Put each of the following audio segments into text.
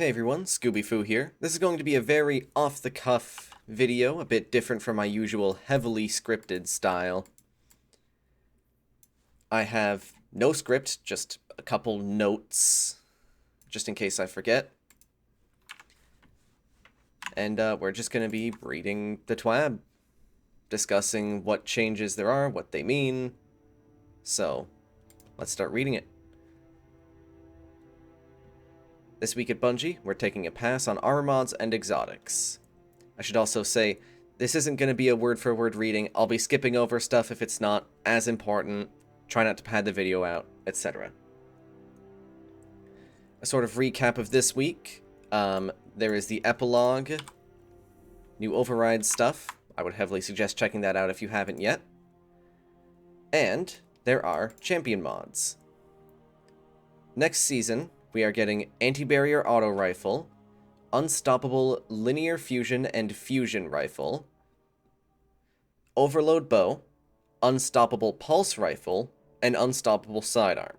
Hey everyone, Scooby-Foo here. This is going to be a very off-the-cuff video, a bit different from my usual heavily scripted style. I have no script, just a couple notes, just in case I forget. And we're just going to be reading the TWAB, discussing what changes there are, what they mean. So, let's start reading it. This week at Bungie, we're taking a pass on armor mods and exotics. I should also say, this isn't going to be a word-for-word reading. I'll be skipping over stuff if it's not as important. Try not to pad the video out, etc. A sort of recap of this week. There is the epilogue, new override stuff. I would heavily suggest checking that out if you haven't yet. And there are champion mods. Next season, we are getting anti-barrier auto rifle, unstoppable linear fusion and fusion rifle, overload bow, unstoppable pulse rifle, and unstoppable sidearm.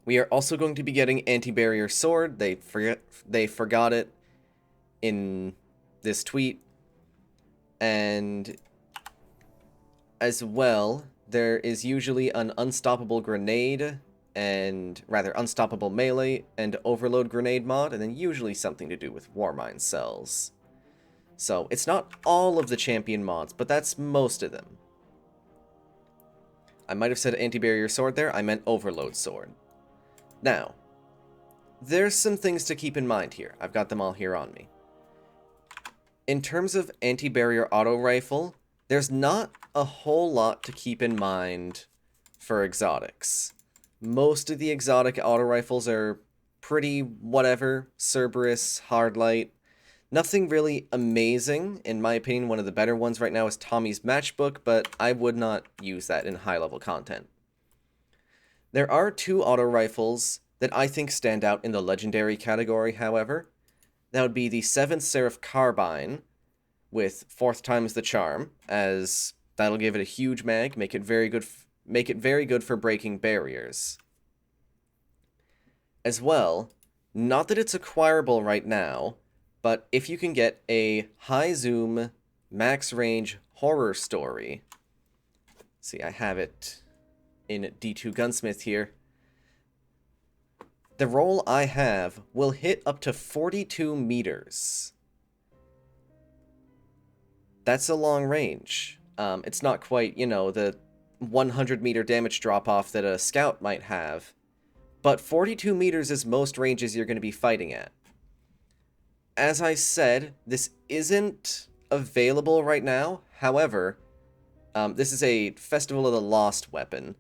We are also going to be getting anti-barrier sword. They forgot it in this tweet. And as well, there is usually an unstoppable grenade and rather unstoppable melee and overload grenade mod, and then usually something to do with warmind cells. So it's not all of the champion mods, but that's most of them. I might have said anti-barrier sword there, I meant overload sword. Now, there's some things to keep in mind here. I've got them all here on me. In terms of anti-barrier auto rifle, there's not a whole lot to keep in mind for exotics. Most of the exotic auto rifles are pretty whatever, Cerberus, Hardlight. Nothing really amazing. In my opinion, one of the better ones right now is Tommy's Matchbook, but I would not use that in high-level content. There are two auto rifles that I think stand out in the legendary category, however. That would be the 7th Seraph Carbine with 4th times the charm, as that'll give it a huge mag, make it very good for breaking barriers. As well, not that it's acquirable right now, but if you can get a high zoom, max range horror story. See, I have it in D2 Gunsmith here. The roll I have will hit up to 42 meters. That's a long range. It's not quite, the 100 meter damage drop-off that a scout might have, but 42 meters is most ranges you're going to be fighting at. As I said, this isn't available right now. However, this is a Festival of the Lost weapon,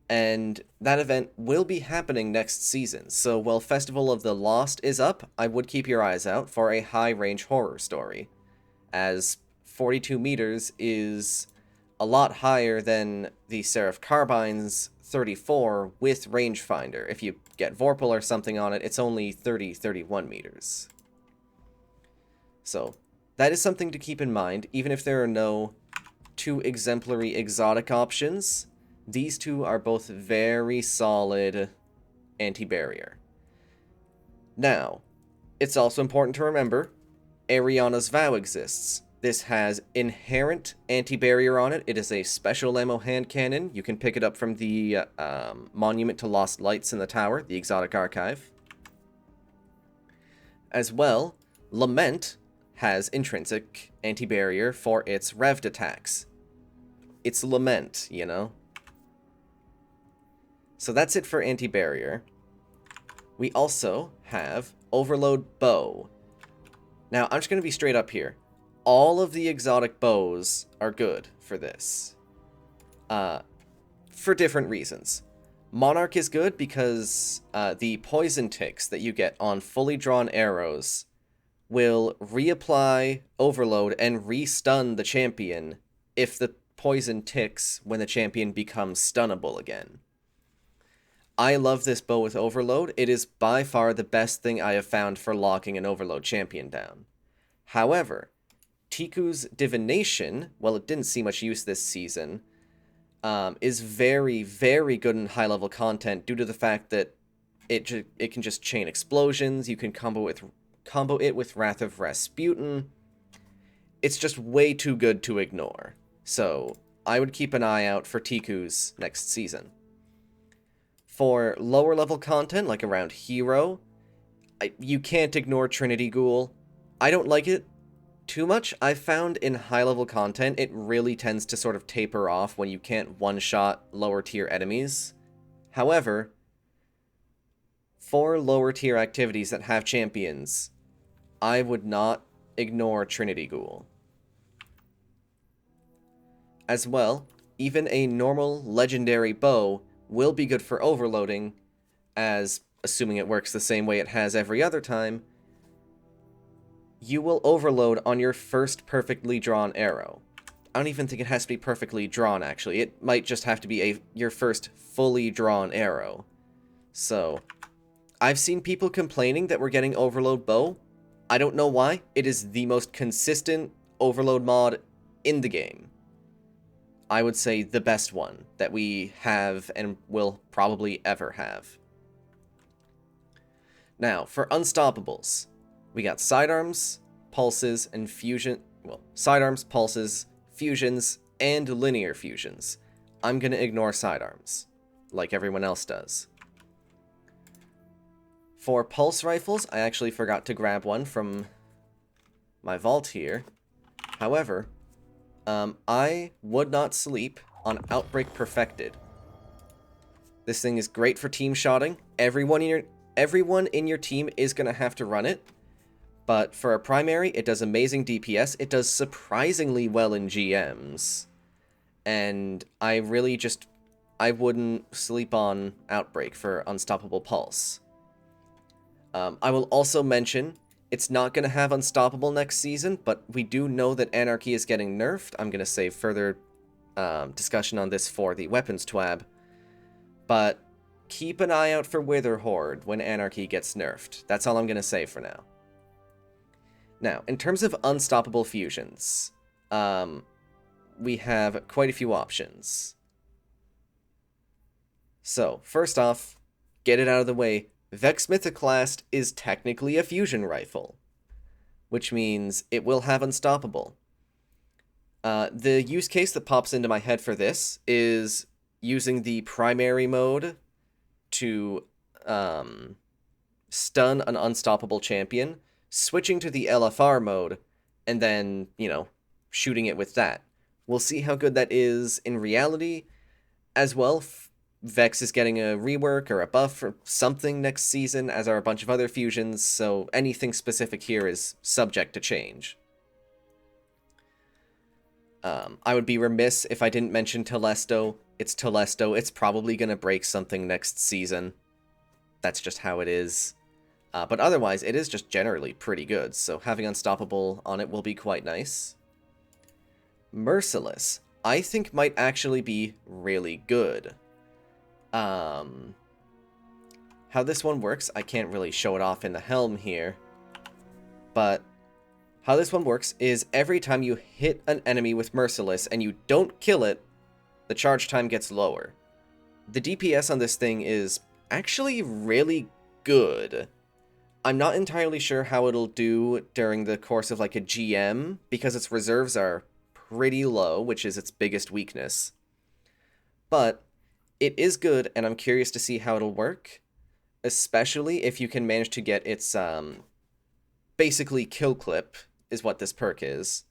and that event will be happening next season. So while Festival of the Lost is up, I would keep your eyes out for a high-range horror story, as 42 meters is a lot higher than the Seraph Carbine's 34 with rangefinder. If you get Vorpal or something on it, it's only 31 meters. So, that is something to keep in mind. Even if there are no two exemplary exotic options, these two are both very solid anti-barrier. Now, it's also important to remember, Ariana's Vow exists. This has inherent anti-barrier on it. It is a special ammo hand cannon. You can pick it up from the Monument to Lost Lights in the tower, the exotic archive. As well, Lament has intrinsic anti-barrier for its revved attacks. It's Lament, you know? So that's it for anti-barrier. We also have Overload Bow. Now, I'm just going to be straight up here. All of the exotic bows are good for this. For different reasons. Monarch is good because the poison ticks that you get on fully drawn arrows will reapply overload and re-stun the champion if the poison ticks when the champion becomes stunnable again. I love this bow with overload. It is by far the best thing I have found for locking an overload champion down. However, Tiku's Divination, well, it didn't see much use this season, is very, very good in high-level content due to the fact that It can just chain explosions. You can combo it with Wrath of Rasputin. It's just way too good to ignore. So I would keep an eye out for Tiku's next season. For lower level content, like around Hero, you can't ignore Trinity Ghoul. I don't like it too much. I've found in high level content, it really tends to sort of taper off when you can't one-shot lower tier enemies. However, for lower tier activities that have champions, I would not ignore Trinity Ghoul. As well, even a normal legendary bow will be good for overloading, as, assuming it works the same way it has every other time, you will overload on your first perfectly drawn arrow. I don't even think it has to be perfectly drawn, actually. It might just have to be your first fully drawn arrow. So, I've seen people complaining that we're getting overload bow. I don't know why. It is the most consistent overload mod in the game. I would say the best one that we have and will probably ever have. Now, for unstoppables, we got sidearms, pulses, and fusion. Well, sidearms, pulses, fusions, and linear fusions. I'm gonna ignore sidearms, like everyone else does. For pulse rifles, I actually forgot to grab one from my vault here. However, I would not sleep on Outbreak Perfected. This thing is great for team shotting. Everyone in your team is going to have to run it. But for a primary, it does amazing DPS. It does surprisingly well in GMs. And I wouldn't sleep on Outbreak for Unstoppable Pulse. I will also mention, it's not going to have Unstoppable next season, but we do know that Anarchy is getting nerfed. I'm going to save further discussion on this for the weapons TWAB. But keep an eye out for Wither Horde when Anarchy gets nerfed. That's all I'm going to say for now. Now, in terms of unstoppable fusions, we have quite a few options. So, first off, get it out of the way. Vex Mythoclast is technically a fusion rifle, which means it will have unstoppable. The use case that pops into my head for this is using the primary mode to stun an unstoppable champion, switching to the LFR mode, and then, shooting it with that. We'll see how good that is in reality. As well, Vex is getting a rework or a buff or something next season, as are a bunch of other fusions, so anything specific here is subject to change. I would be remiss if I didn't mention Telesto. It's Telesto. It's probably going to break something next season. That's just how it is. But otherwise, it is just generally pretty good, so having Unstoppable on it will be quite nice. Merciless, I think might actually be really good. How this one works, I can't really show it off in the helm here, but how this one works is every time you hit an enemy with Merciless and you don't kill it, the charge time gets lower. The DPS on this thing is actually really good. I'm not entirely sure how it'll do during the course of like a GM, because its reserves are pretty low, which is its biggest weakness. But it is good, and I'm curious to see how it'll work, especially if you can manage to get its, basically kill clip is what this perk is.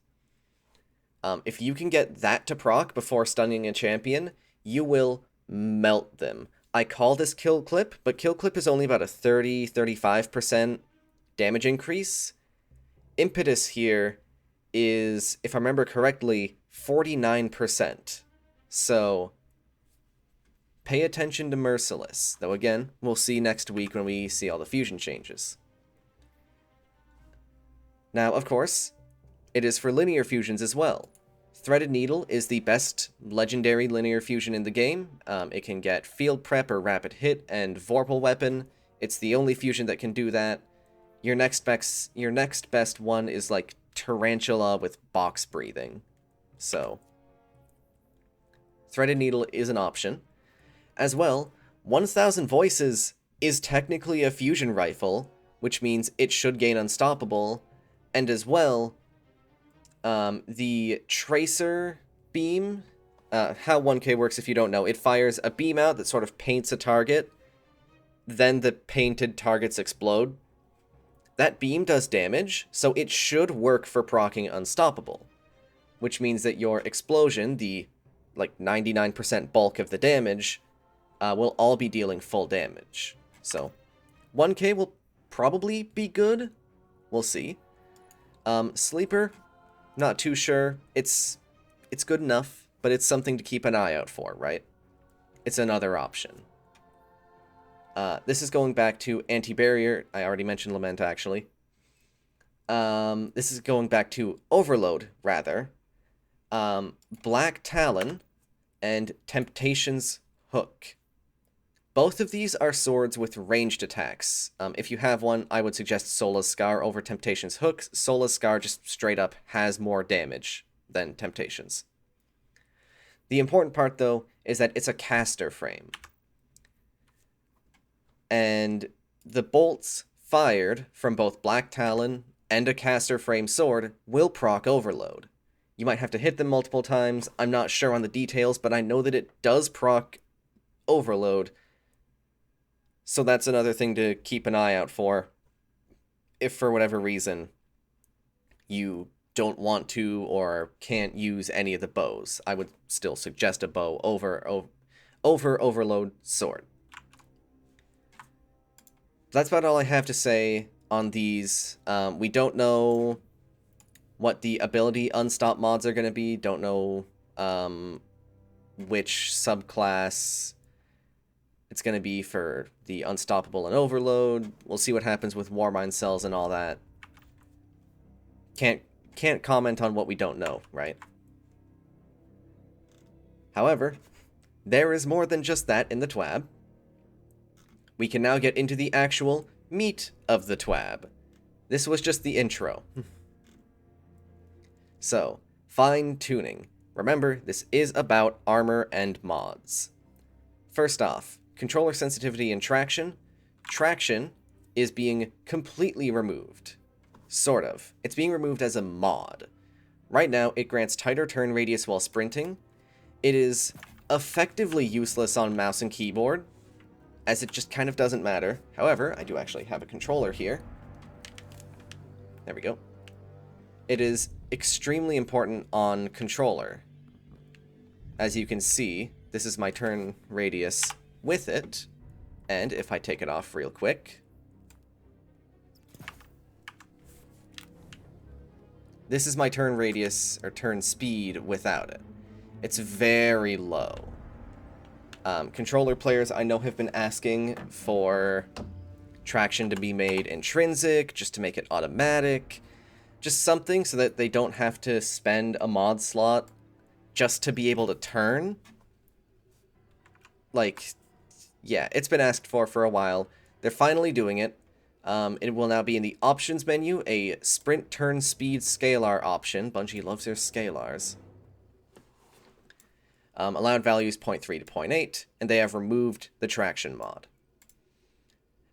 If you can get that to proc before stunning a champion, you will melt them. I call this kill clip, but kill clip is only about a 30-35% damage increase. Impetus here is, if I remember correctly, 49%. So pay attention to Merciless, though again, we'll see next week when we see all the fusion changes. Now, of course, it is for linear fusions as well. Threaded Needle is the best legendary linear fusion in the game. It can get Field Prep or Rapid Hit and Vorpal Weapon. It's the only fusion that can do that. Your next best one is like Tarantula with Box Breathing. So, Threaded Needle is an option. As well, 1000 Voices is technically a fusion rifle, which means it should gain Unstoppable, and as well, the Tracer beam, how 1K works if you don't know, it fires a beam out that sort of paints a target, then the painted targets explode. That beam does damage, so it should work for proccing Unstoppable, which means that your explosion, the like 99% bulk of the damage, will all be dealing full damage. So 1K will probably be good. We'll see. Sleeper, not too sure. It's good enough, but it's something to keep an eye out for, right? It's another option. This is going back to Anti-Barrier. I already mentioned Lament, actually. This is going back to Overload, rather. Black Talon and Temptation's Hook. Both of these are swords with ranged attacks. If you have one, I would suggest Sola's Scar over Temptation's Hook. Sola's Scar just straight up has more damage than Temptation's. The important part, though, is that it's a caster frame. And the bolts fired from both Black Talon and a caster frame sword will proc Overload. You might have to hit them multiple times. I'm not sure on the details, but I know that it does proc Overload. So that's another thing to keep an eye out for. If for whatever reason you don't want to or can't use any of the bows, I would still suggest a bow over Overload sword. That's about all I have to say on these. We don't know what the ability unstop mods are going to be. Don't know which subclass it's going to be for the Unstoppable and Overload. We'll see what happens with Warmind cells and all that. Can't comment on what we don't know, right? However, there is more than just that in the TWAB. We can now get into the actual meat of the TWAB. This was just the intro. So, fine-tuning. Remember, this is about armor and mods. First off, controller sensitivity and traction. Traction is being completely removed. Sort of. It's being removed as a mod. Right now, it grants tighter turn radius while sprinting. It is effectively useless on mouse and keyboard, as it just kind of doesn't matter. However, I do actually have a controller here. There we go. It is extremely important on controller. As you can see, this is my turn radius with it, and if I take it off real quick, this is my turn radius, or turn speed, without it. It's very low. Controller players I know have been asking for traction to be made intrinsic, just to make it automatic, just something so that they don't have to spend a mod slot just to be able to turn. Like, yeah, it's been asked for a while. They're finally doing it. It will now be in the options menu, a sprint turn speed scalar option. Bungie loves their scalars. Allowed values 0.3 to 0.8, and they have removed the traction mod.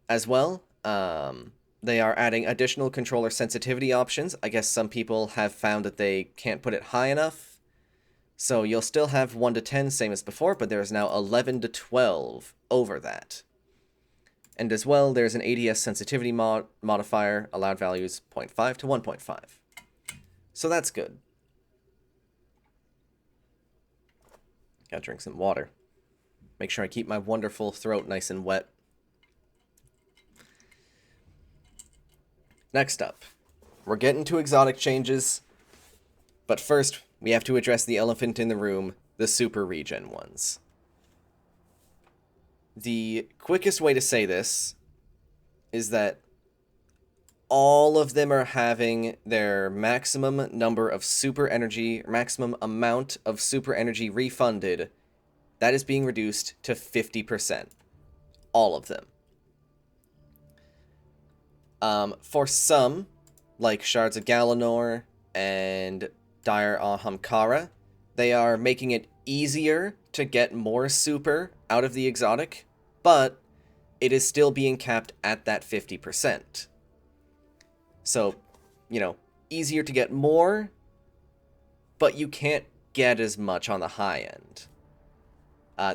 As well, they are adding additional controller sensitivity options. I guess some people have found that they can't put it high enough. So you'll still have 1 to 10, same as before, but there is now 11 to 12 over that. And as well, there's an ADS sensitivity modifier, allowed values 0.5 to 1.5. So that's good. Gotta drink some water. Make sure I keep my wonderful throat nice and wet. Next up, we're getting to exotic changes, but first we have to address the elephant in the room, the super regen ones. The quickest way to say this is that all of them are having their maximum number of super energy, maximum amount of super energy refunded. That is being reduced to 50%. All of them. For some, like Shards of Galanor and Dire Ahamkara, they are making it easier to get more super out of the exotic, but it is still being capped at that 50%. So, you know, easier to get more, but you can't get as much on the high end.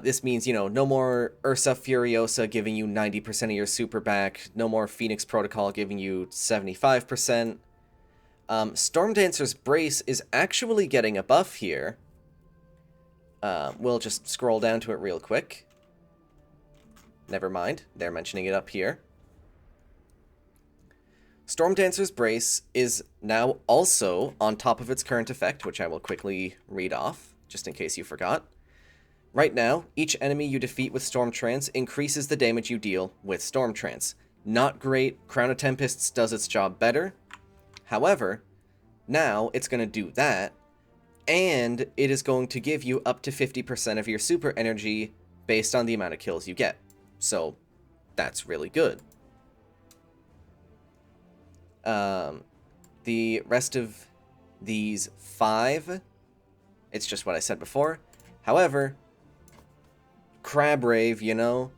This means, you know, no more Ursa Furiosa giving you 90% of your super back, no more Phoenix Protocol giving you 75%. Storm Dancer's Brace is actually getting a buff here. We'll just scroll down to it real quick. Never mind, they're mentioning it up here. Storm Dancer's Brace is now also on top of its current effect, which I will quickly read off, just in case you forgot. Right now, each enemy you defeat with Storm Trance increases the damage you deal with Storm Trance. Not great, Crown of Tempests does its job better. However, now it's going to do that, and it is going to give you up to 50% of your super energy based on the amount of kills you get. So, that's really good. The rest of these 5, it's just what I said before. However, Crab Rave, you know,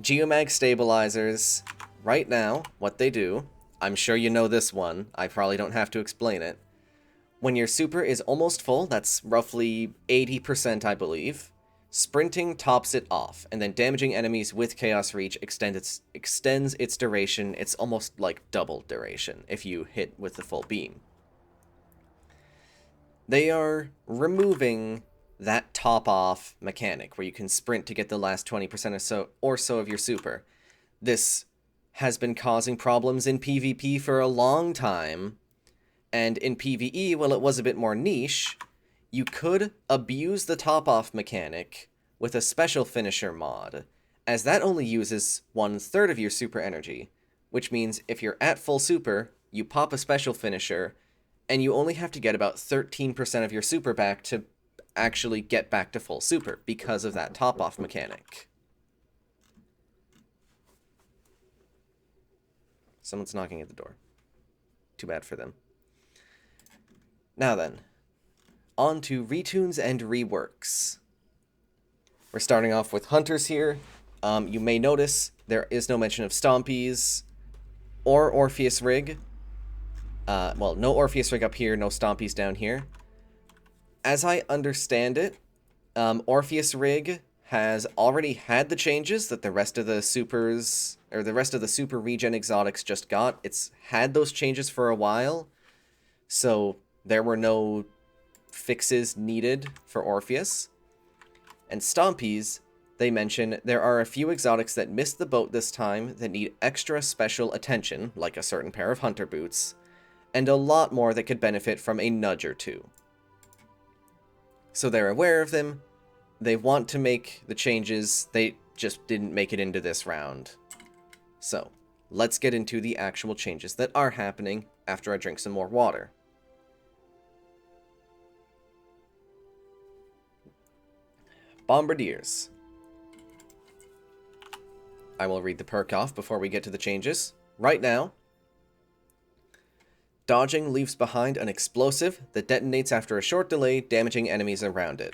Geomag Stabilizers, right now, what they do, I'm sure you know this one, I probably don't have to explain it. When your super is almost full, that's roughly 80%, I believe, sprinting tops it off, and then damaging enemies with Chaos Reach extends its duration. It's almost like double duration if you hit with the full beam. They are removing that top-off mechanic where you can sprint to get the last 20% or so of your super. This has been causing problems in PvP for a long time, and in PvE, well, it was a bit more niche. You could abuse the top-off mechanic with a special finisher mod, as that only uses 1/3 of your super energy, which means if you're at full super, you pop a special finisher, and you only have to get about 13% of your super back to actually get back to full super because of that top-off mechanic. Someone's knocking at the door. Too bad for them. Now then, on to retunes and reworks. We're starting off with Hunters here. You may notice there is no mention of Stompies or Orpheus Rig. Well, no Orpheus Rig up here, no Stompies down here. As I understand it, Orpheus Rig has already had the changes that the rest of the supers, or the rest of the super regen exotics just got. It's had those changes for a while, so there were no fixes needed for Orpheus. And Stompies, they mention there are a few exotics that missed the boat this time that need extra special attention, like a certain pair of hunter boots, and a lot more that could benefit from a nudge or two. So they're aware of them, they want to make the changes, they just didn't make it into this round. So, let's get into the actual changes that are happening after I drink some more water. Bombardiers. I will read the perk off before we get to the changes. Right now, dodging leaves behind an explosive that detonates after a short delay, damaging enemies around it.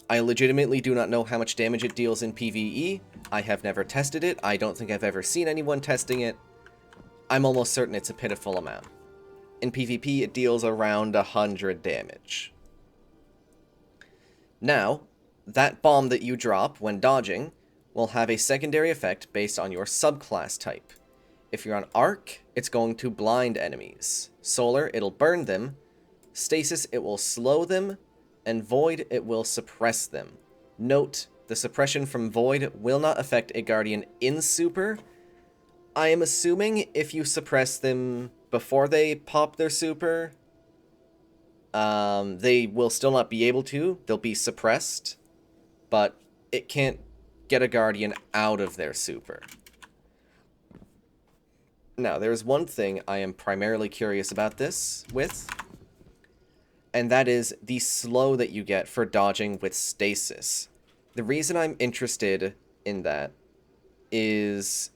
I legitimately do not know how much damage it deals in PvE. I have never tested it. I don't think I've ever seen anyone testing it. I'm almost certain it's a pitiful amount. In PvP, it deals around 100 damage. Now, that bomb that you drop when dodging will have a secondary effect based on your subclass type. If you're on Arc, it's going to blind enemies. Solar, it'll burn them. Stasis, it will slow them. And Void, it will suppress them. Note, the suppression from Void will not affect a Guardian in Super. I am assuming if you suppress them before they pop their Super, they will still not be able to. They'll be suppressed. But it can't get a Guardian out of their Super. Now, there's one thing I am primarily curious about this with, and that is the slow that you get for dodging with stasis. The reason I'm interested in that is...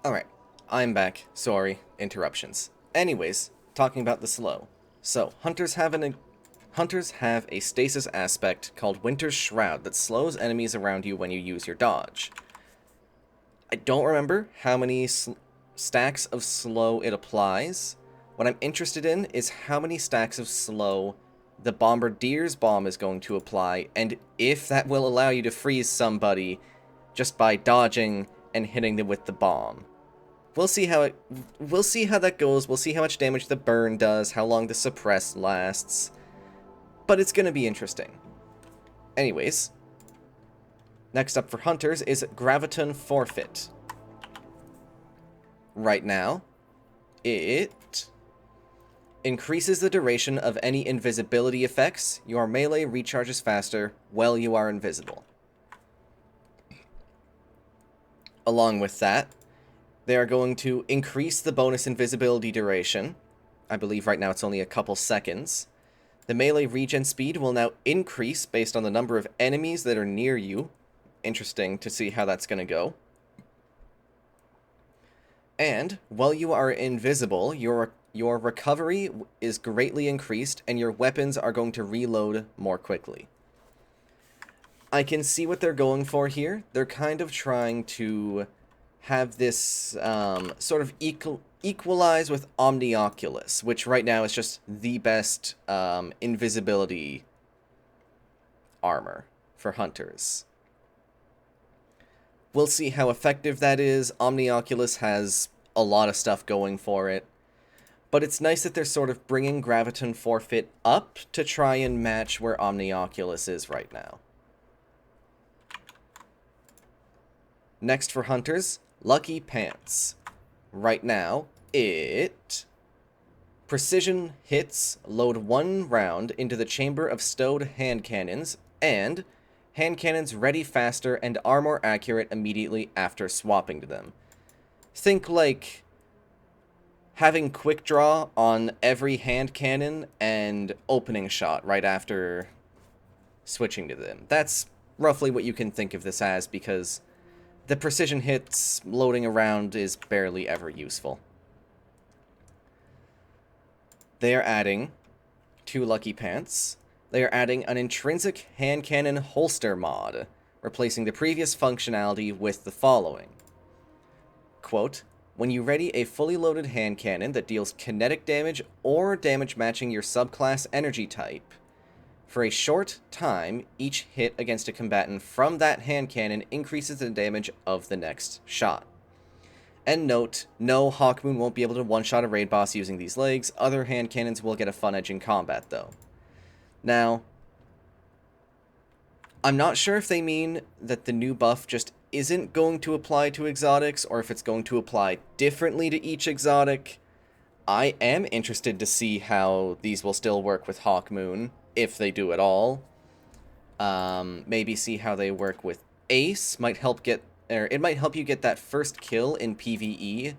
Alright, I'm back. Sorry, interruptions. Anyways, talking about the slow. So, Hunters have a stasis aspect called Winter's Shroud that slows enemies around you when you use your dodge. I don't remember how many stacks of slow it applies. What I'm interested in is how many stacks of slow the Bombardier's bomb is going to apply, and if that will allow you to freeze somebody just by dodging and hitting them with the bomb. We'll see how that goes. We'll see how much damage the burn does, how long the suppress lasts. But it's going to be interesting. Anyways, next up for hunters is Graviton Forfeit. Right now, it increases the duration of any invisibility effects. Your melee recharges faster while you are invisible. Along with that, they are going to increase the bonus invisibility duration. I believe right now it's only a couple seconds. The melee regen speed will now increase based on the number of enemies that are near you. Interesting to see how that's going to go. And while you are invisible, your recovery is greatly increased and your weapons are going to reload more quickly. I can see what they're going for here. They're kind of trying to have this sort of equalize with Omnioculus, which right now is just the best invisibility armor for hunters. We'll see how effective that is. Omnioculus has a lot of stuff going for it. But it's nice that they're sort of bringing Graviton Forfeit up to try and match where Omnioculus is right now. Next for hunters, Lucky Pants. Right now, precision hits load 1 round into the chamber of stowed hand cannons, and hand cannons ready faster and are more accurate immediately after swapping to them. Think like having quick draw on every hand cannon and opening shot right after switching to them. That's roughly what you can think of this as, because the precision hits loading around is barely ever useful. They are adding to Lucky Pants. They are adding an intrinsic hand cannon holster mod, replacing the previous functionality with the following. Quote, when you ready a fully loaded hand cannon that deals kinetic damage or damage matching your subclass energy type, for a short time, each hit against a combatant from that hand cannon increases the damage of the next shot. And note, no, Hawkmoon won't be able to one-shot a raid boss using these legs. Other hand cannons will get a fun edge in combat, though. Now, I'm not sure if they mean that the new buff just isn't going to apply to exotics, or if it's going to apply differently to each exotic. I am interested to see how these will still work with Hawkmoon, if they do at all. Maybe see how they work with Ace. Might help get, or it might help you get that first kill in PvE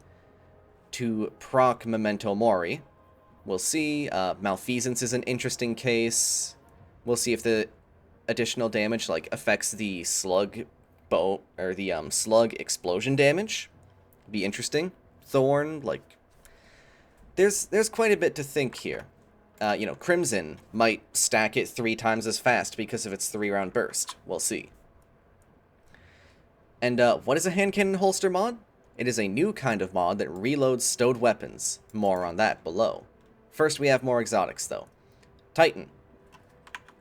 to proc Memento Mori. We'll see. Malfeasance is an interesting case. We'll see if the additional damage like affects the slug bow or the slug explosion damage. Be interesting. Thorn, like there's quite a bit to think here. You know, Crimson might stack it 3 times as fast because of its 3-round burst. We'll see. And what is a hand cannon holster mod? It is a new kind of mod that reloads stowed weapons. More on that below. First, we have more exotics, though. Titan.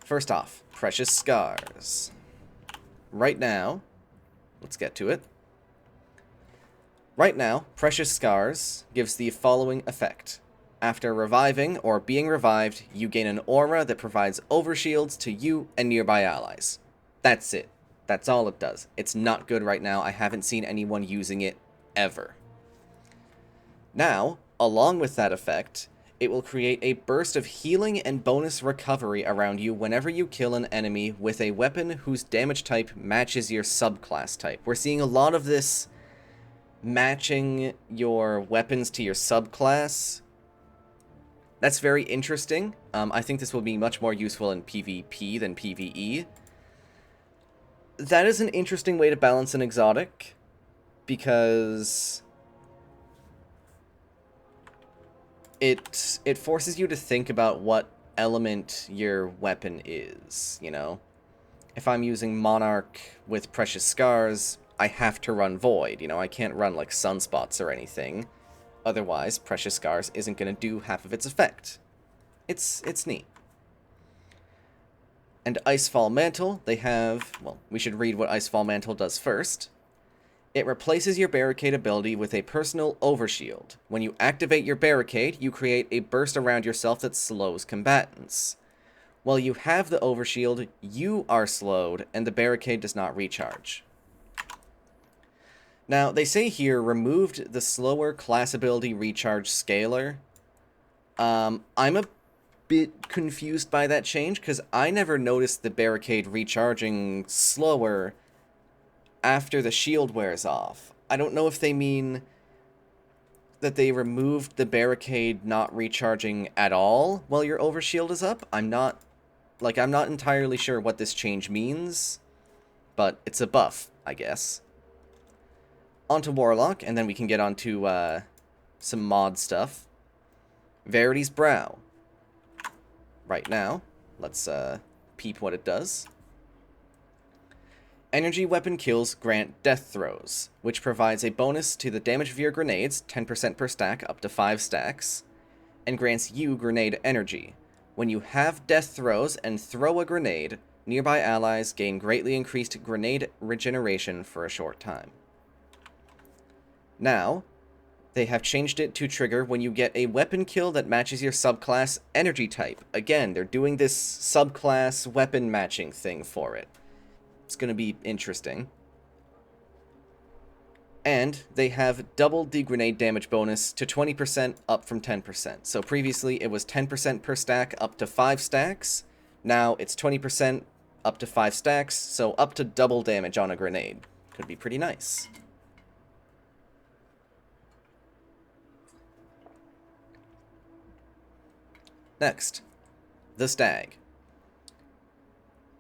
First off, Precious Scars. Right now, let's get to it. Right now, Precious Scars gives the following effect. After reviving or being revived, you gain an aura that provides overshields to you and nearby allies. That's it. That's all it does. It's not good right now. I haven't seen anyone using it ever. Now, along with that effect, it will create a burst of healing and bonus recovery around you whenever you kill an enemy with a weapon whose damage type matches your subclass type. We're seeing a lot of this matching your weapons to your subclass. That's very interesting. I think this will be much more useful in PvP than PvE. That is an interesting way to balance an exotic, because it forces you to think about what element your weapon is, you know? If I'm using Monarch with Precious Scars, I have to run Void. You know, I can't run, like, Sunspots or anything. Otherwise, Precious Scars isn't going to do half of its effect. It's neat. And Icefall Mantle, they have... Well, we should read what Icefall Mantle does first. It replaces your Barricade ability with a personal Overshield. When you activate your Barricade, you create a burst around yourself that slows combatants. While you have the Overshield, you are slowed, and the Barricade does not recharge. Now, they say here, removed the slower class ability recharge scaler. I'm a bit confused by that change, because I never noticed the Barricade recharging slower after the shield wears off. I don't know if they mean that they removed the Barricade not recharging at all while your Overshield is up. I'm not entirely sure what this change means, but it's a buff, I guess. Onto Warlock, and then we can get onto some mod stuff. Verity's Brow. Right now, let's peep what it does. Energy weapon kills grant death throws, which provides a bonus to the damage of your grenades, 10% per stack up to 5 stacks, and grants you grenade energy. When you have death throws and throw a grenade, nearby allies gain greatly increased grenade regeneration for a short time. Now, they have changed it to trigger when you get a weapon kill that matches your subclass energy type. Again, they're doing this subclass weapon matching thing for it. It's going to be interesting. And they have doubled the grenade damage bonus to 20% up from 10%. So previously it was 10% per stack up to 5 stacks. Now it's 20% up to 5 stacks, so up to double damage on a grenade. Could be pretty nice. Next, the Stag.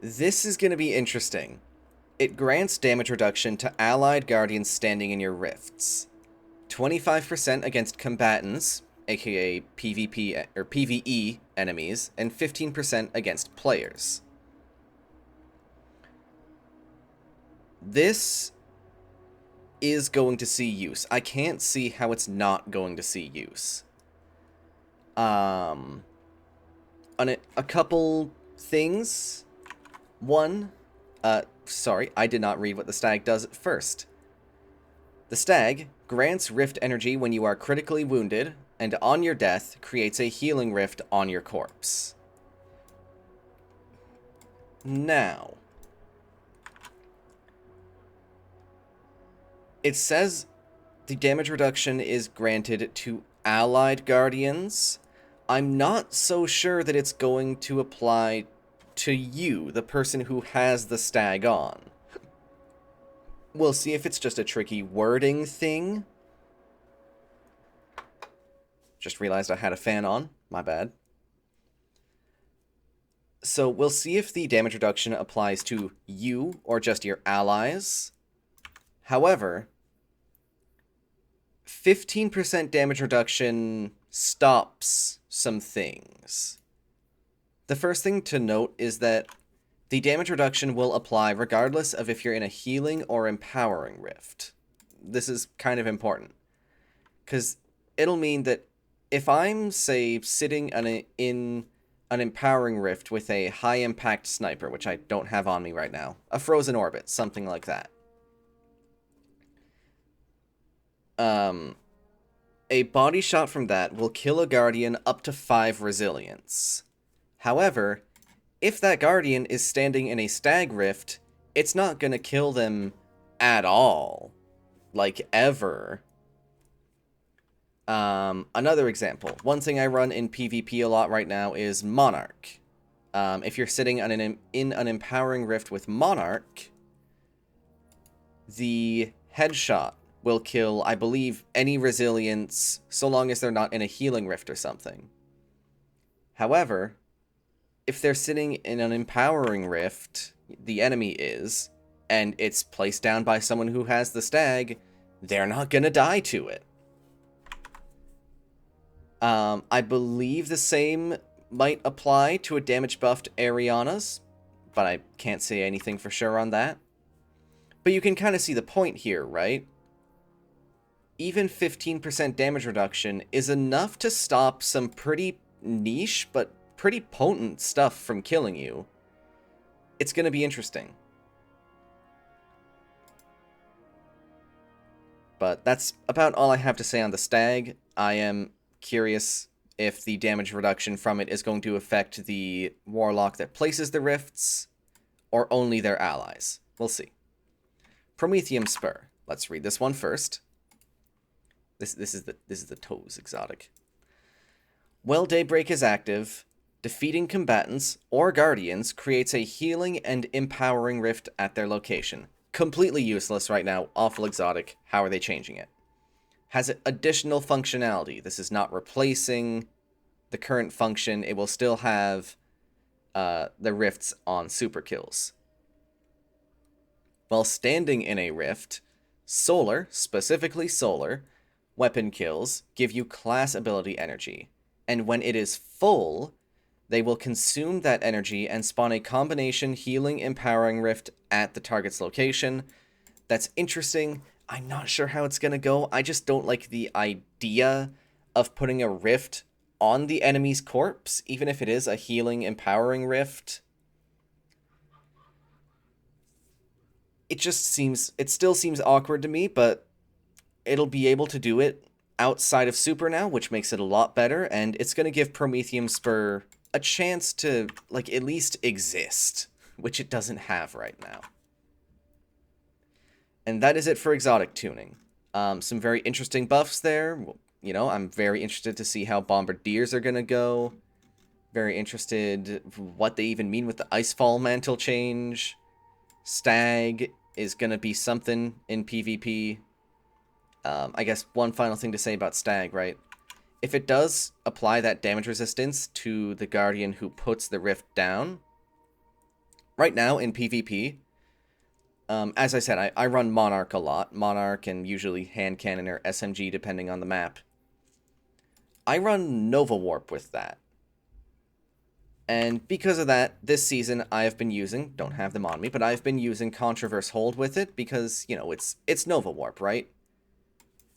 This is going to be interesting. It grants damage reduction to allied guardians standing in your rifts. 25% against combatants, aka PvP or PvE enemies, and 15% against players. This is going to see use. I can't see how it's not going to see use. A couple things. One, sorry, I did not read what the Stag does at first. The Stag grants rift energy when you are critically wounded, and on your death, creates a healing rift on your corpse. Now, it says the damage reduction is granted to allied guardians. I'm not so sure that it's going to apply to you, the person who has the Stag on. We'll see if it's just a tricky wording thing. Just realized I had a fan on. My bad. So we'll see if the damage reduction applies to you or just your allies. However, 15% damage reduction stops some things. The first thing to note is that the damage reduction will apply regardless of if you're in a healing or empowering rift. This is kind of important, because it'll mean that if I'm, say, sitting in an empowering rift with a high-impact sniper, which I don't have on me right now, a frozen orbit, something like that, a body shot from that will kill a guardian up to 5 resilience. However, if that guardian is standing in a stag rift, it's not gonna kill them at all. Like, ever. Another example. One thing I run in PvP a lot right now is Monarch. If you're sitting in an empowering rift with Monarch, the headshot will kill, I believe, any resilience, so long as they're not in a healing rift or something. However, if they're sitting in an empowering rift, the enemy is, and it's placed down by someone who has the Stag, they're not gonna die to it. I believe the same might apply to a damage buffed Ariana's, but I can't say anything for sure on that. But you can kind of see the point here, right? Even 15% damage reduction is enough to stop some pretty niche but pretty potent stuff from killing you. It's going to be interesting. But that's about all I have to say on the Stag. I am curious if the damage reduction from it is going to affect the Warlock that places the rifts, or only their allies. We'll see. Prometheum Spur. Let's read this one first. This is the Toes exotic. While Daybreak is active, defeating combatants or guardians creates a healing and empowering rift at their location. Completely useless right now, awful exotic. How are they changing it? Has additional functionality. This is not replacing the current function. It will still have the rifts on super kills. While standing in a rift, solar, specifically solar, weapon kills give you class ability energy. And when it is full, they will consume that energy and spawn a combination healing empowering rift at the target's location. That's interesting. I'm not sure how it's going to go. I just don't like the idea of putting a rift on the enemy's corpse, even if it is a healing empowering rift. It still seems awkward to me, but it'll be able to do it outside of Super now, which makes it a lot better, and it's going to give Prometheum Spur a chance to, like, at least exist, which it doesn't have right now. And that is it for exotic tuning. Some very interesting buffs there. You know, I'm very interested to see how Bombardiers are going to go. Very interested what they even mean with the Icefall Mantle change. Stag is going to be something in PvP. I guess one final thing to say about Stag, right? If it does apply that damage resistance to the Guardian who puts the rift down, right now in PvP, as I said, I run Monarch a lot. Monarch and usually hand cannon or SMG depending on the map. I run Nova Warp with that. And because of that, this season I have been using, don't have them on me, but I've been using Controverse Hold with it because, you know, it's Nova Warp, right?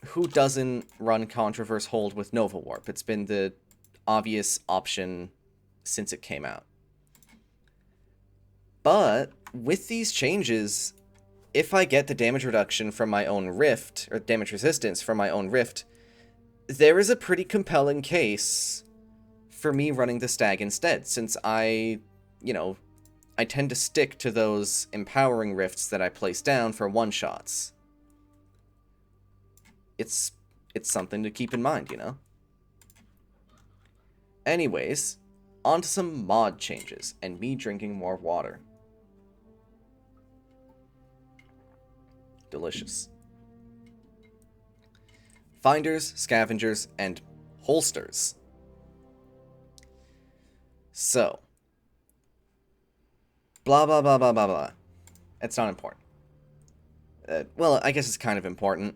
Who doesn't run Controverse Hold with Nova Warp? It's been the obvious option since it came out. But with these changes, if I get the damage reduction from my own rift, or damage resistance from my own rift, there is a pretty compelling case for me running the Stag instead, since I tend to stick to those empowering rifts that I place down for one-shots. It's something to keep in mind, you know? Anyways, on to some mod changes, and me drinking more water. Delicious. Finders, scavengers, and holsters. So, blah blah blah blah blah blah. It's not important. Well, I guess it's kind of important.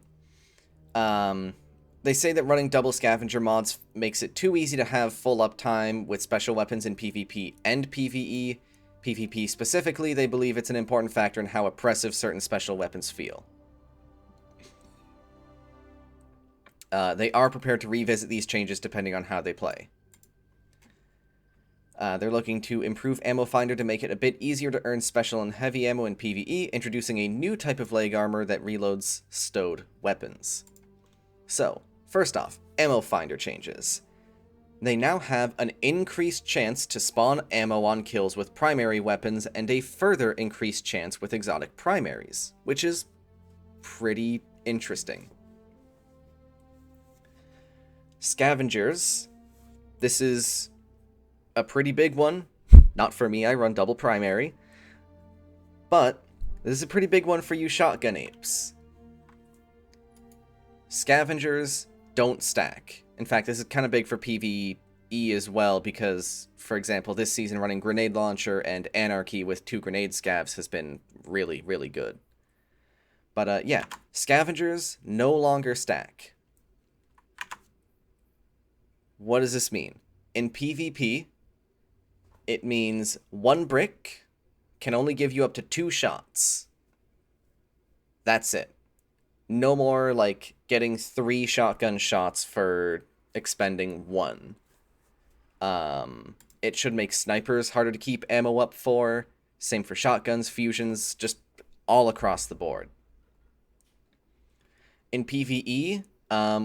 They say that running double scavenger mods makes it too easy to have full uptime with special weapons in PvP and PvE. PvP specifically, they believe it's an important factor in how oppressive certain special weapons feel. They are prepared to revisit these changes depending on how they play. They're looking to improve Ammo Finder to make it a bit easier to earn special and heavy ammo in PvE, introducing a new type of leg armor that reloads stowed weapons. So, first off, Ammo Finder changes. They now have an increased chance to spawn ammo on kills with primary weapons and a further increased chance with exotic primaries, which is pretty interesting. Scavengers. This is a pretty big one. Not for me, I run double primary. But this is a pretty big one for you shotgun apes. Scavengers don't stack. In fact, this is kind of big for PvE as well because, for example, this season running Grenade Launcher and Anarchy with 2 grenade scavs has been really, really good. But yeah, Scavengers no longer stack. What does this mean? In PvP, it means 1 brick can only give you up to 2 shots. That's it. No more, like, getting 3 shotgun shots for expending 1. It should make snipers harder to keep ammo up for. Same for shotguns, fusions, just all across the board. In PvE,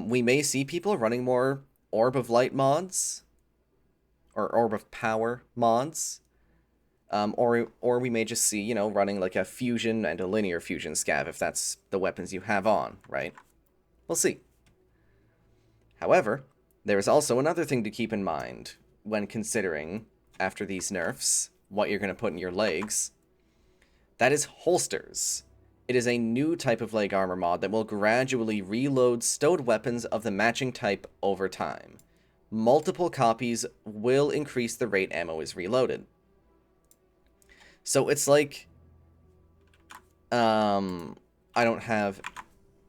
we may see people running more Orb of Light mods, or Orb of Power mods, or we may just see, you know, running like a fusion and a linear fusion scav if that's the weapons you have on, right? We'll see. However, there is also another thing to keep in mind when considering, after these nerfs, what you're going to put in your legs. That is holsters. It is a new type of leg armor mod that will gradually reload stowed weapons of the matching type over time. Multiple copies will increase the rate ammo is reloaded. So it's like, I don't have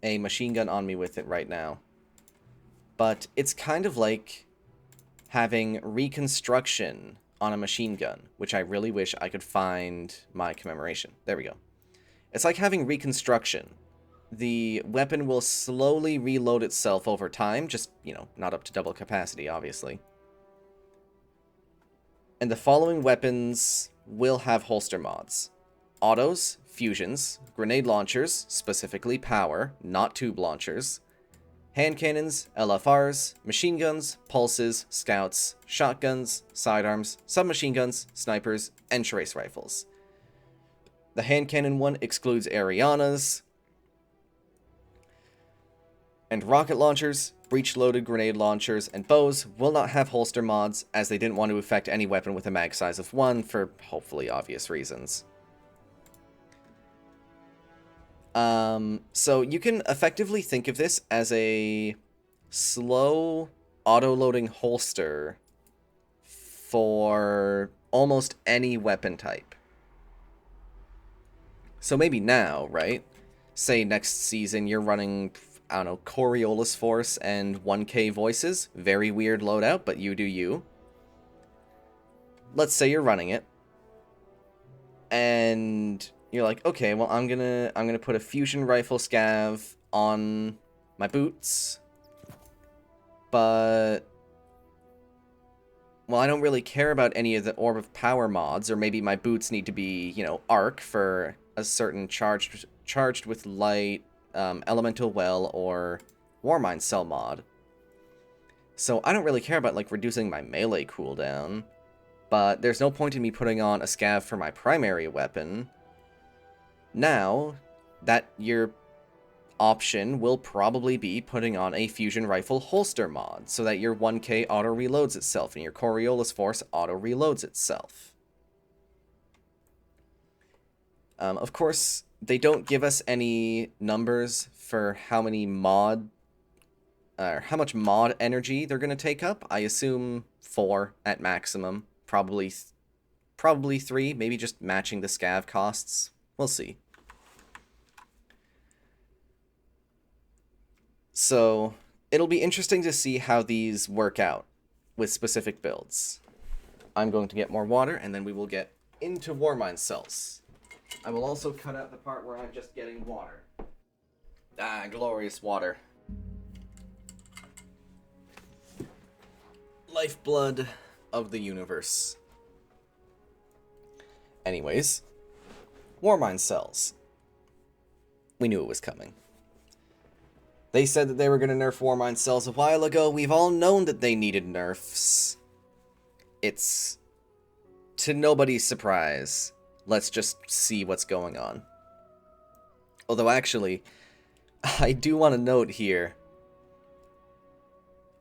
a machine gun on me with it right now, but it's kind of like having reconstruction on a machine gun, which I really wish I could find my commemoration. There we go. It's like having reconstruction. The weapon will slowly reload itself over time, just, you know, not up to double capacity, obviously. And the following weapons will have holster mods: autos, fusions, grenade launchers, specifically power, not tube launchers, hand cannons, LFRs, machine guns, pulses, scouts, shotguns, sidearms, submachine guns, snipers, and trace rifles. The hand cannon one excludes Arianas, and rocket launchers, breech-loaded grenade launchers, and bows will not have holster mods, as they didn't want to affect any weapon with a mag size of 1 for hopefully obvious reasons. So you can effectively think of this as a slow auto-loading holster for almost any weapon type. So maybe now, right? Say next season you're running, I don't know, Coriolis Force and 1K Voices. Very weird loadout, but you do you. Let's say you're running it, and you're like, okay, well, I'm gonna put a fusion rifle scav on my boots, but, well, I don't really care about any of the Orb of Power mods, or maybe my boots need to be, you know, arc for a certain charged with light, elemental well, or Warmind Cell mod. So I don't really care about, like, reducing my melee cooldown, but there's no point in me putting on a scav for my primary weapon. Now, that your option will probably be putting on a fusion rifle holster mod, so that your 1K auto-reloads itself, and your Coriolis Force auto-reloads itself. Of course, they don't give us any numbers for how many mod, how much mod energy they're going to take up. I assume 4 at maximum. Probably 3, maybe just matching the scav costs. We'll see. So, it'll be interesting to see how these work out with specific builds. I'm going to get more water, and then we will get into Warmind cells. I will also cut out the part where I'm just getting water. Ah, glorious water. Lifeblood of the universe. Anyways, Warmind cells. We knew it was coming. They said that they were going to nerf Warmind cells a while ago. We've all known that they needed nerfs. It's to nobody's surprise. Let's just see what's going on. Although, actually, I do want to note here,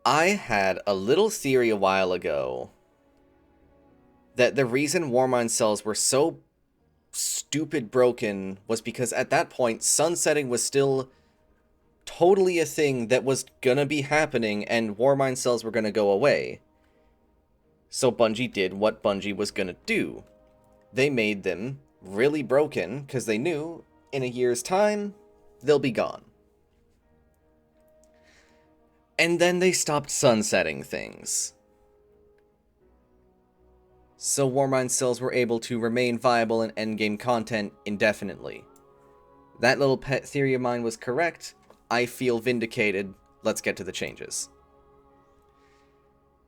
I had a little theory a while ago that the reason Warmind cells were so stupid broken was because at that point, sunsetting was still totally a thing that was gonna be happening, and Warmind cells were gonna go away. So Bungie did what Bungie was gonna do. They made them really broken, because they knew, in a year's time, they'll be gone. And then they stopped sunsetting things. So Warmind cells were able to remain viable in endgame content indefinitely. That little pet theory of mine was correct. I feel vindicated. Let's get to the changes.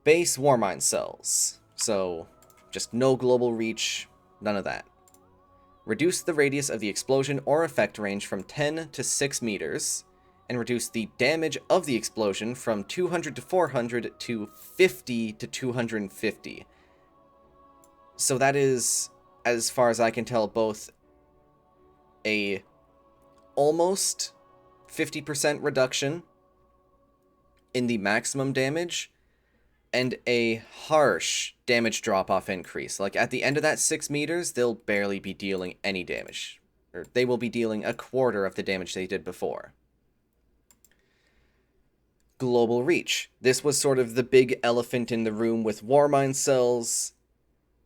Base Warmind cells. So, just no global reach, none of that. Reduce the radius of the explosion or effect range from 10 to 6 meters, and reduce the damage of the explosion from 200 to 400 to 50 to 250. So that is, as far as I can tell, both a almost 50% reduction in the maximum damage and a harsh damage drop-off increase. Like, at the end of that 6 meters, they'll barely be dealing any damage. Or they will be dealing a quarter of the damage they did before. Global reach. This was sort of the big elephant in the room with Warmind cells.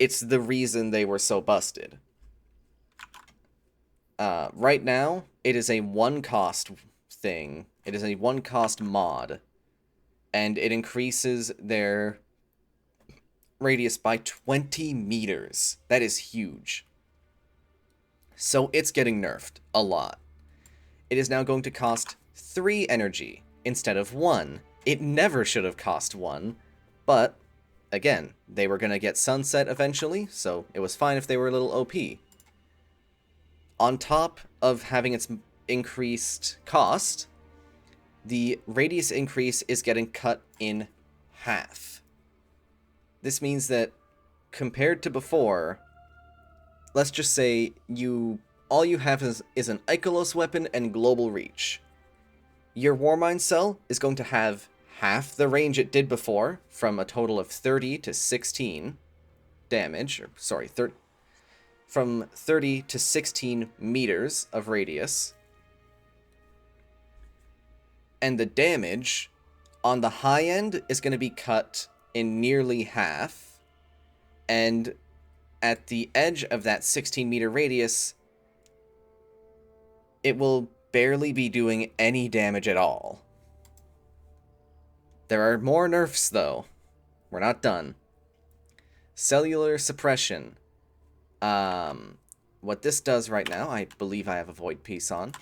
It's the reason they were so busted. Right now, it is a one-cost thing. It is a one-cost mod. And it increases their radius by 20 meters. That is huge. So it's getting nerfed a lot. It is now going to cost 3 energy instead of 1. It never should have cost 1, but again, they were going to get sunset eventually, so it was fine if they were a little OP. On top of having its increased cost, the radius increase is getting cut in half. This means that compared to before, let's just say all you have is an Ikelos weapon and global reach. Your Warmind cell is going to have half the range it did before, from a total of 30 to 16 damage, from 30 to 16 meters of radius. And the damage on the high end is going to be cut in nearly half, and at the edge of that 16 meter radius, it will barely be doing any damage at all. There are more nerfs, though. We're not done. Cellular suppression. What this does right now, I believe I have a void piece on.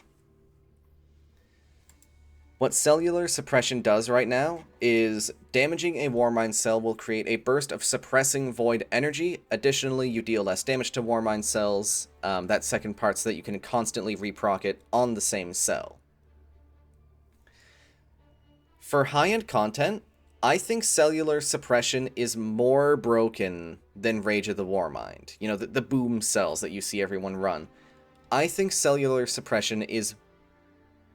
What cellular suppression does right now is damaging a Warmind cell will create a burst of suppressing void energy. Additionally, you deal less damage to Warmind cells. That second part so that you can constantly reproc it on the same cell. For high-end content, I think cellular suppression is more broken than Rage of the Warmind. You know, the boom cells that you see everyone run. I think cellular suppression is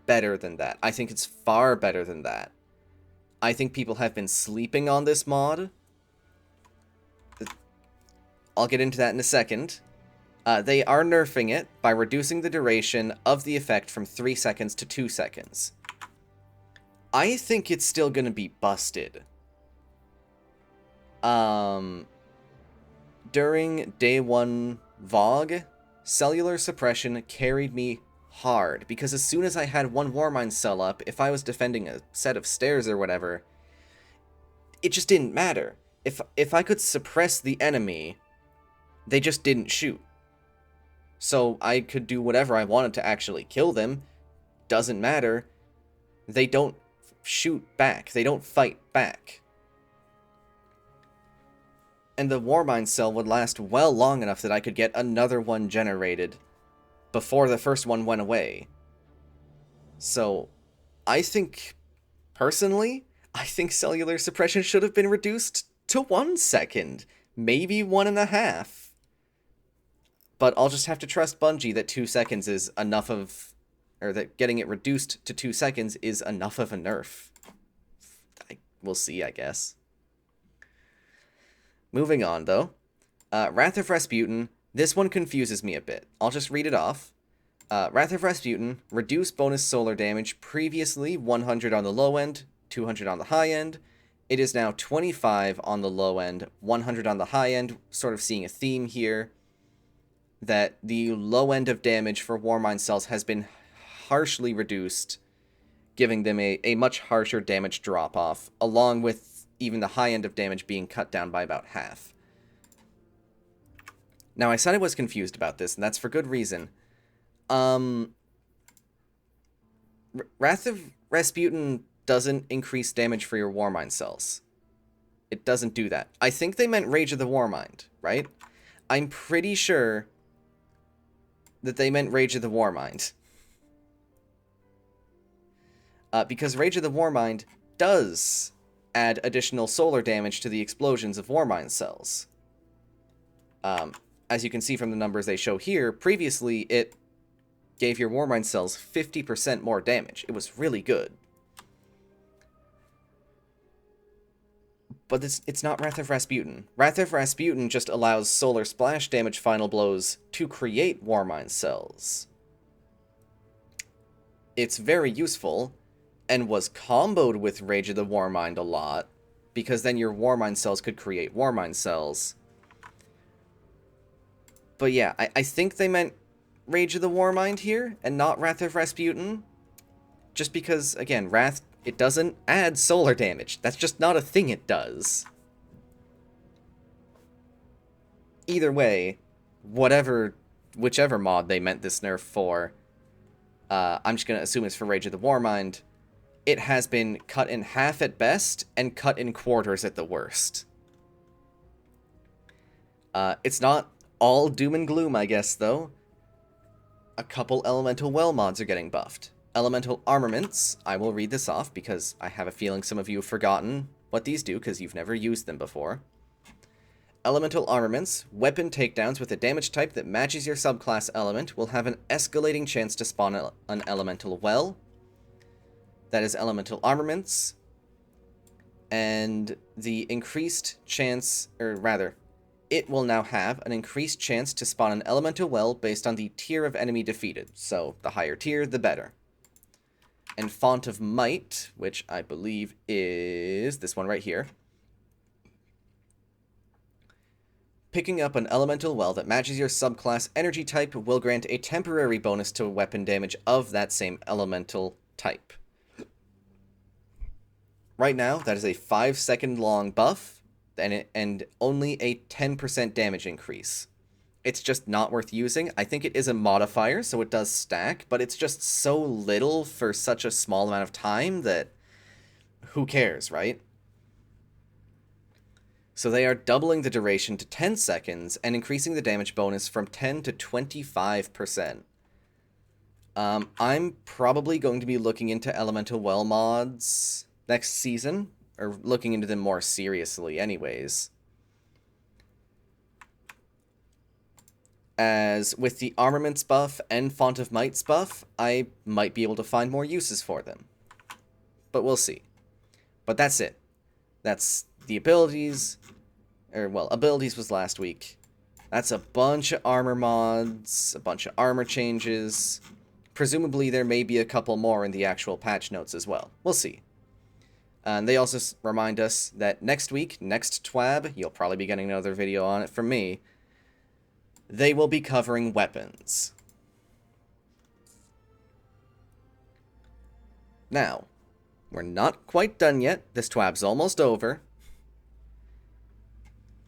better than that. I think it's far better than that. I think people have been sleeping on this mod. I'll get into that in a second. They are nerfing it by reducing the duration of the effect from 3 seconds to 2 seconds. I think it's still going to be busted. During day 1 VOG, cellular suppression carried me hard, because as soon as I had one Warmind cell up, if I was defending a set of stairs or whatever, it just didn't matter. If I could suppress the enemy, they just didn't shoot. So I could do whatever I wanted to actually kill them. Doesn't matter. They don't shoot back. They don't fight back. And the Warmind cell would last well long enough that I could get another one generated before the first one went away. So, I think, personally, I think cellular suppression should have been reduced to 1 second. Maybe 1.5. But I'll just have to trust Bungie that 2 seconds is enough of... or that getting it reduced to 2 seconds is enough of a nerf. We'll see, I guess. Moving on, though. Wrath of Rasputin. This one confuses me a bit. I'll just read it off. Wrath of Rasputin, reduce bonus solar damage, previously 100 on the low end, 200 on the high end. It is now 25 on the low end, 100 on the high end, sort of seeing a theme here. That the low end of damage for Warmind cells has been harshly reduced, giving them a much harsher damage drop-off, along with even the high end of damage being cut down by about half. Now, I said I was confused about this, and that's for good reason. Wrath of Rasputin doesn't increase damage for your Warmind cells. It doesn't do that. I think they meant Rage of the Warmind, right? I'm pretty sure that they meant Rage of the Warmind. Because Rage of the Warmind does add additional solar damage to the explosions of Warmind cells. As you can see from the numbers they show here, previously it gave your Warmind cells 50% more damage. It was really good. But it's not Wrath of Rasputin. Wrath of Rasputin just allows solar splash damage final blows to create Warmind cells. It's very useful, and was comboed with Rage of the Warmind a lot, because then your Warmind cells could create Warmind cells. But yeah, I think they meant Rage of the Warmind here, and not Wrath of Rasputin. Just because, again, Wrath, it doesn't add solar damage. That's just not a thing it does. Either way, whichever mod they meant this nerf for, I'm just going to assume it's for Rage of the Warmind. It has been cut in half at best, and cut in quarters at the worst. It's not all doom and gloom, I guess, though. A couple Elemental Well mods are getting buffed. Elemental Armaments, I will read this off, because I have a feeling some of you have forgotten what these do, because you've never used them before. Elemental Armaments, weapon takedowns with a damage type that matches your subclass element will have an escalating chance to spawn an Elemental Well. That is Elemental Armaments. And the increased chance, or rather, it will now have an increased chance to spawn an Elemental Well based on the tier of enemy defeated. So, the higher tier, the better. And Font of Might, which I believe is this one right here. Picking up an Elemental Well that matches your subclass energy type will grant a temporary bonus to weapon damage of that same elemental type. Right now, that is a 5-second long buff, and only a 10% damage increase. It's just not worth using. I think it is a modifier, so it does stack, but it's just so little for such a small amount of time that who cares, right? So they are doubling the duration to 10 seconds and increasing the damage bonus from 10 to 25%. I'm probably going to be looking into Elemental Well mods next season, or looking into them more seriously anyways. As with the Armaments buff and Font of Mights buff, I might be able to find more uses for them. But we'll see. But that's it. That's the abilities, or well, abilities was last week. That's a bunch of armor mods, a bunch of armor changes. Presumably there may be a couple more in the actual patch notes as well. We'll see. And they also remind us that next week, next TWAB, you'll probably be getting another video on it from me, they will be covering weapons. Now, we're not quite done yet. This TWAB's almost over.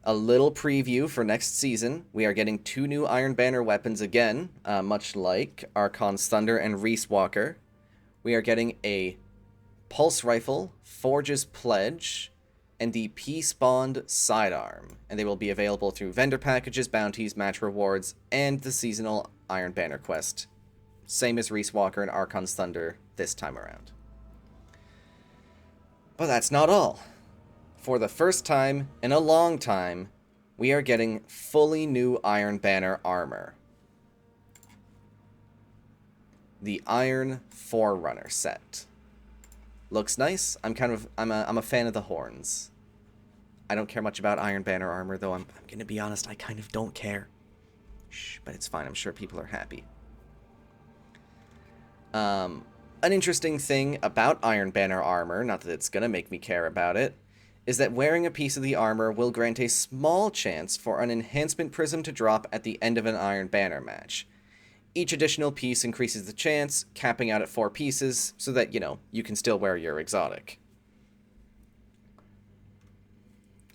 A little preview for next season. We are getting 2 new Iron Banner weapons again, much like Archon's Thunder and Reese Walker. We are getting a Pulse Rifle, Forge's Pledge, and the Peace Bond Sidearm, and they will be available through vendor packages, bounties, match rewards, and the seasonal Iron Banner quest. Same as Reese Walker and Archon's Thunder this time around. But that's not all. For the first time in a long time, we are getting fully new Iron Banner armor. The Iron Forerunner set. Looks nice. I'm a fan of the horns. I don't care much about Iron Banner armor, though I'm gonna be honest, I kind of don't care. Shh, but it's fine. I'm sure people are happy. An interesting thing about Iron Banner armor, not that it's gonna make me care about it, is that wearing a piece of the armor will grant a small chance for an enhancement prism to drop at the end of an Iron Banner match. Each additional piece increases the chance, capping out at 4 pieces, so that, you know, you can still wear your exotic.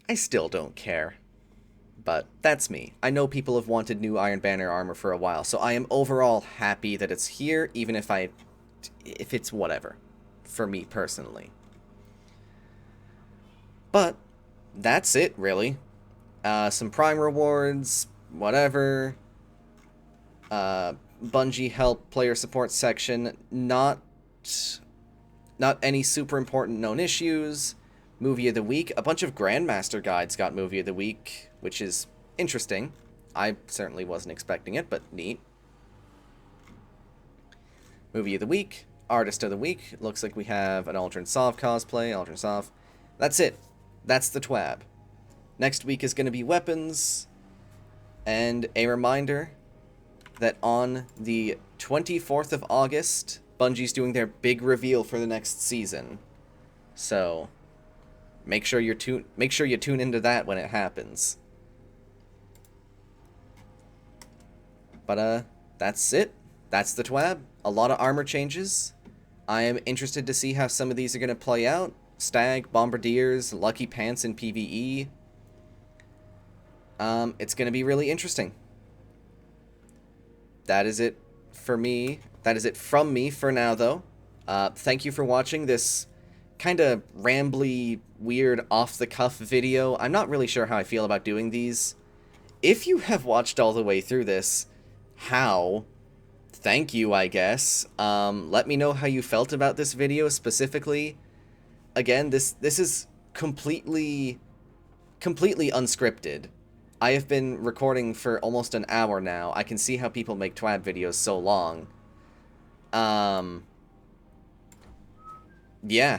I still don't care. But that's me. I know people have wanted new Iron Banner armor for a while, so I am overall happy that it's here, even if I if it's whatever, for me personally. But that's it, really. Some Prime rewards, whatever. Bungie help player support section, not any super important known issues. Movie of the week, a bunch of Grandmaster guides got movie of the week, which is interesting. I certainly wasn't expecting it, but neat. Movie of the week, artist of the week. Looks like we have an Aldrin Sov cosplay, Aldrin Sov. That's it. That's the TWAB. Next week is going to be weapons, and a reminder that on the 24th of August, Bungie's doing their big reveal for the next season. So make sure you tune into that when it happens. But that's it. That's the TWAB. A lot of armor changes. I am interested to see how some of these are going to play out. Stag, Bombardiers, Lucky Pants in PvE. It's going to be really interesting. That is it for me. That is it from me for now, though. Thank you for watching this kind of rambly, weird, off-the-cuff video. I'm not really sure how I feel about doing these. If you have watched all the way through this, how? Thank you, I guess. Let me know how you felt about this video specifically. Again, this is completely unscripted. I have been recording for almost an hour now. I can see how people make TWAB videos so long. Yeah.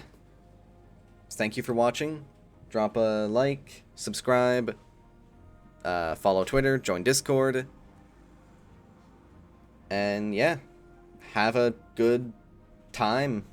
Thank you for watching. Drop a like, subscribe, follow Twitter, join Discord. And yeah, have a good time.